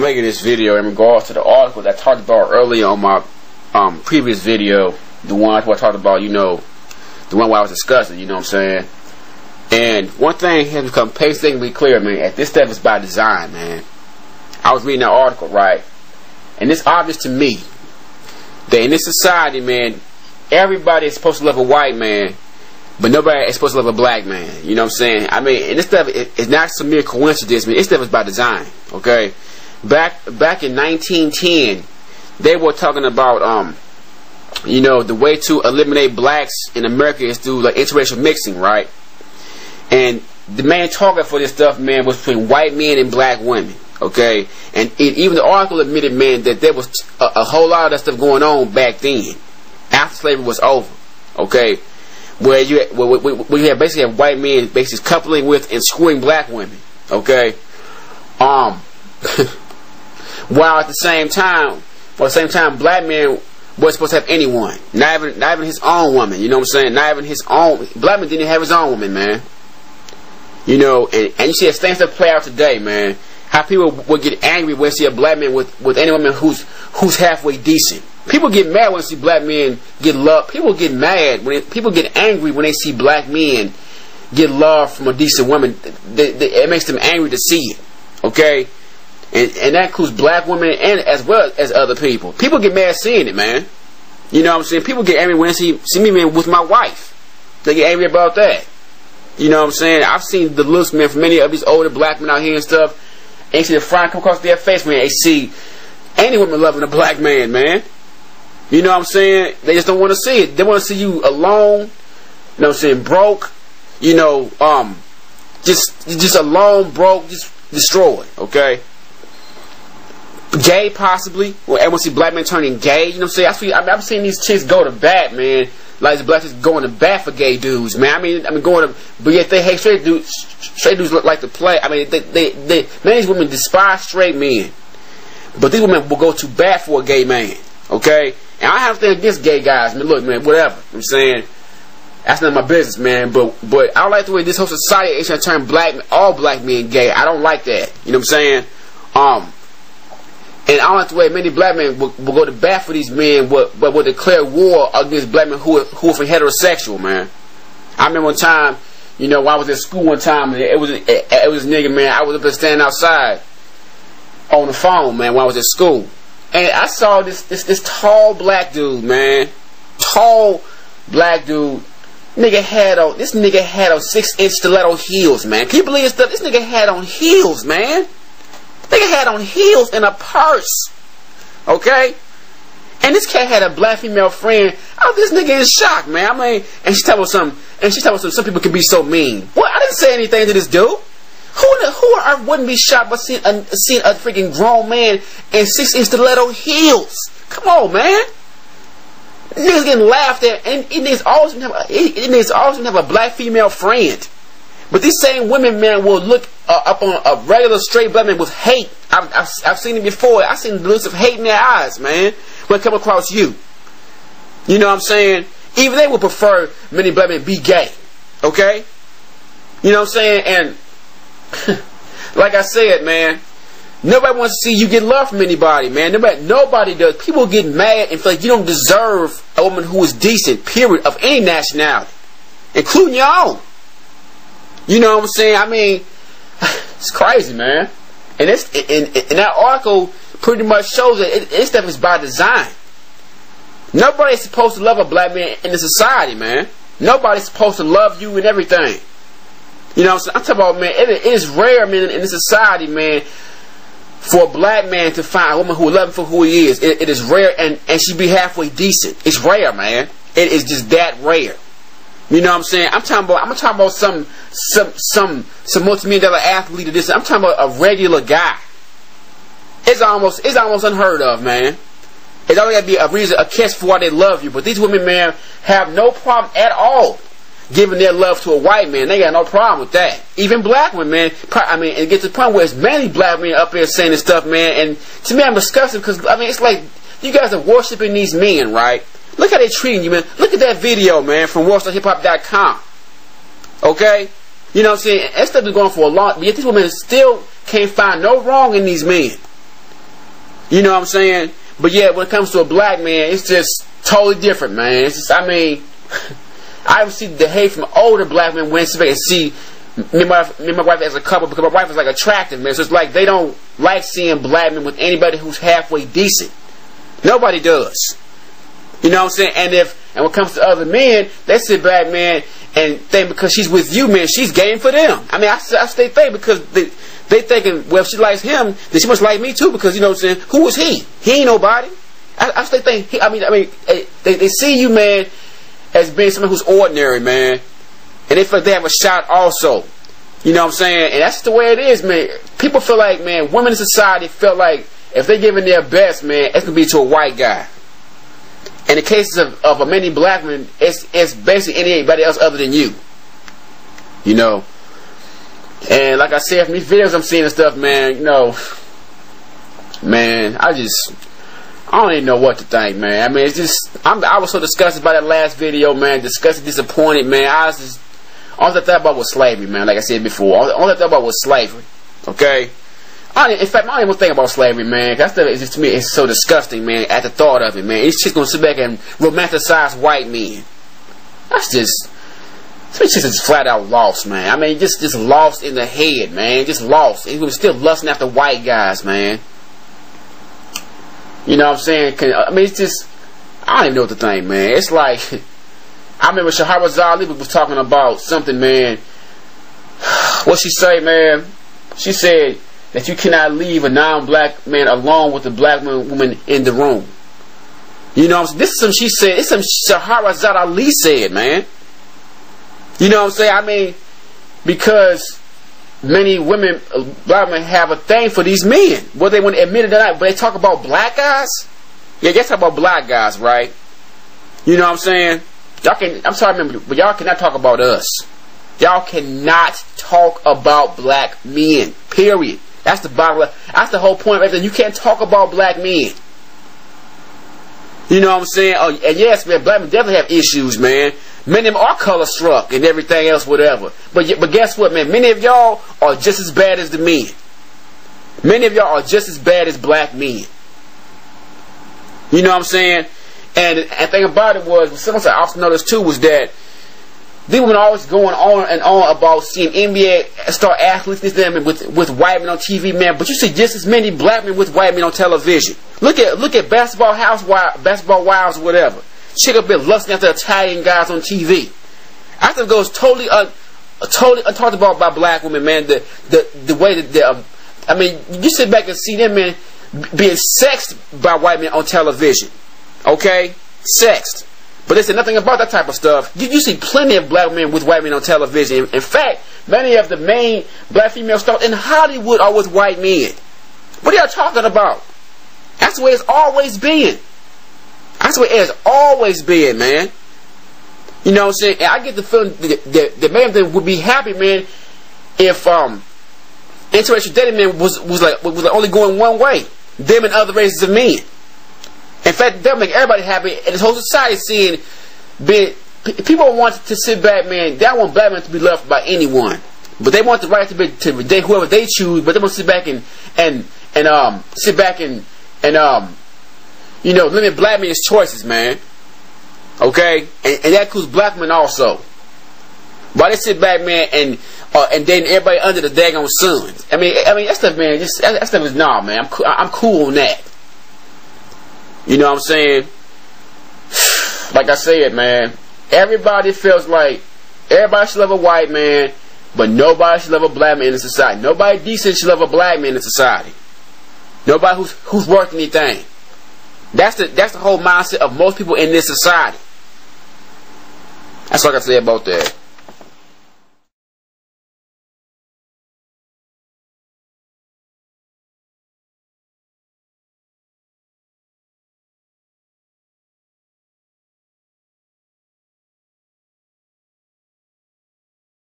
making this video in regards to the article that I talked about earlier on my previous video, the one where I talked about, you know, the one where I was discussing, you know what I'm saying? And one thing has become painstakingly clear, man, at this step is by design, man. I was reading that article, right? And it's obvious to me that in this society, man, everybody is supposed to love a white man, but nobody is supposed to love a black man. You know what I'm saying? I mean, and this stuff is not some mere coincidence, man. This stuff is by design, okay? Back in 1910, they were talking about, you know, the way to eliminate blacks in America is through like interracial mixing, right? And the main target for this stuff, man, was between white men and black women, okay? And even the article admitted, man, that there was a whole lot of that stuff going on back then, after slavery was over, okay? Where you have basically have white men basically coupling with and screwing black women, okay? While at the same time, black men wasn't supposed to have anyone, not even his own woman. You know what I'm saying? Not even his own. Black man didn't have his own woman, man. You know, and you see the same stuff play out today, man. How people would get angry when they see a black man with any woman who's halfway decent. People get mad when they see black men get love. People get mad people get angry when they see black men get love from a decent woman. It makes them angry to see it. Okay, and that includes black women and as well as other people. People get mad seeing it, man. You know what I'm saying? People get angry when they see me, man, with my wife. They get angry about that. You know what I'm saying? I've seen the looks, man, from many of these older black men out here and stuff. And you see the frown come across their face, man. They see any woman loving a black man, man. You know what I'm saying? They just don't want to see it. They want to see you alone. You know what I'm saying? Broke. You know, just alone, broke, just destroyed. Okay. Gay, possibly. Well, everyone see black men turning gay. You know what I'm saying? I've seen these chicks go to bat, man. Like the black chicks going to bat for gay dudes, man. I mean, going to, but yet they hate straight dudes. Straight dudes look like to play. I mean, man, these women despise straight men, but these women will go to bat for a gay man. Okay, and I have nothing against gay guys, man. Look, man, whatever. I'm saying that's not my business, man. But I don't like the way this whole society is trying to turn all black men gay. I don't like that. You know what I'm saying? And I don't like the way many black men will go to bat for these men, but will declare war against black men who are for heterosexual, man. I remember one time, you know, when I was at school one time, it was a nigga, man. I was up there standing outside on the phone, man, when I was at school, and I saw this tall black dude, man, tall black dude. This nigga had on 6-inch stiletto heels, man. Can you believe this stuff? This nigga had on heels, man. Nigga had on heels and a purse, okay? And this cat had a black female friend. Oh, this nigga is shocked, man. I mean, and she told me some some people can be so mean. What? I didn't say anything to this dude. Who on earth wouldn't be shocked by seeing a freaking grown man in 6-inch stiletto heels? Come on, man. Niggas getting laughed at, and niggas always have a black female friend. But these same women, man, will look up on a regular straight black man with hate. I've seen it before. I've seen the looks of hate in their eyes, man, when it come across you. You know what I'm saying? Even they would prefer many black men be gay. Okay? You know what I'm saying? And like I said, man, nobody wants to see you get love from anybody, man. Nobody does. People get mad and feel like you don't deserve a woman who is decent, period, of any nationality, including your own. You know what I'm saying? I mean, it's crazy, man. And that article pretty much shows that this stuff is by design. Nobody's supposed to love a black man in the society, man. Nobody's supposed to love you and everything. You know what I'm saying? I'm talking about, man, it is rare, man, in this society, man, for a black man to find a woman who will love him for who he is. It is rare, and she be halfway decent. It's rare, man. It is just that rare. You know what I'm saying? I'm talking about some multi-million-dollar athlete or this. I'm talking about a regular guy. It's almost unheard of, man. It's always gotta be a reason, a catch for why they love you. But these women, man, have no problem at all giving their love to a white man. They got no problem with that. Even black women, man. I mean, it gets to the point where it's many black men up there saying this stuff, man. And to me, I'm disgusted because I mean, it's like you guys are worshiping these men, right? Look how they're treating you, man. Look at that video, man, from WarStarHipHop.com. Okay? You know what I'm saying? That stuff been going for a long, but yet these women still can't find no wrong in these men. You know what I'm saying? But yeah, when it comes to a black man, it's just totally different, man. It's just, I mean, I see the hate from older black men when and see me and my wife as a couple, because my wife is like attractive, man. So it's like they don't like seeing black men with anybody who's halfway decent. Nobody does. You know what I'm saying? And when it comes to other men, they sit back, man, and think because she's with you, man, she's game for them. I mean, I stay think because they thinking, well, if she likes him, then she must like me too, because, you know what I'm saying, who is he? He ain't nobody. I stay think, I mean, they see you, man, as being someone who's ordinary, man, and they feel like they have a shot also. You know what I'm saying? And that's the way it is, man. People feel like, man, women in society feel like if they're giving their best, man, it's going to be to a white guy. In the cases of many black men, it's basically anybody else other than you. You know? And like I said, from these videos I'm seeing and stuff, man, you know, man, I don't even know what to think, man. I mean, it's just, I was so disgusted by that last video, man. Disgusted, disappointed, man. All I thought about was slavery, man. Like I said before, all I thought about was slavery. Okay? In fact, I don't even think about slavery, man. That stuff is just, to me, it's so disgusting, man, at the thought of it, man. It's just gonna sit back and romanticize white men. That's just flat out lost, man. I mean, just lost in the head, man. Just lost. He was still lusting after white guys, man. You know what I'm saying? I mean, it's just, I don't even know what to think, man. It's like, I remember Shahara Zali was talking about something, man. What she say, man? She said that you cannot leave a non-black man alone with a black woman in the room. You know what I'm saying? This is something she said. It's something Shahara Zali said, man. You know what I'm saying? I mean, because many women, black men, have a thing for these men. Whether they want to admit it or not, but they talk about black guys. Yeah, they talk about black guys, right? You know what I'm saying? Y'all can, I'm sorry, but y'all cannot talk about us. Y'all cannot talk about black men. Period. That's the bottom line. That's the whole point right there. You can't talk about black men. You know what I'm saying? Oh, and yes, man, black men definitely have issues, man. Many of them are color struck and everything else, whatever. But guess what, man? Many of y'all are just as bad as the men. Many of y'all are just as bad as black men. You know what I'm saying? And the thing about it was, something I also noticed too, was that these women are always going on and on about seeing NBA star athletes with white men on TV, man. But you see just as many black men with white men on television. Look at Basketball Wives, whatever. Chick up been lusting after Italian guys on TV. I think it goes totally untalked about by black women, man. The way that I mean, you sit back and see them, man, being sexed by white men on television. Okay, sexed. But they said nothing about that type of stuff. You see plenty of black men with white men on television. In fact, many of the main black female stars in Hollywood are with white men. What are y'all talking about? That's the way it's always been. That's the way it has always been, man. You know what I'm saying? And I get the feeling that many of them would be happy, man, if interracial dating men was only going one way. Them and other races of men. In fact, that'll make everybody happy, and this whole society seeing people want to sit back, man. They don't want black men to be loved by anyone, but they want the right to date whoever they choose. But they want to sit back and you know, limit black men's choices, man. Okay, and that includes black men also. Why they sit back, man, and dating everybody under the daggone sun? I mean that stuff, man. That stuff is nah, man. I'm cool on that. You know what I'm saying? Like I said, man, everybody feels like everybody should love a white man, but nobody should love a black man in society. Nobody decent should love a black man in society. Nobody who's worth anything. That's the whole mindset of most people in this society. That's what I can say about that.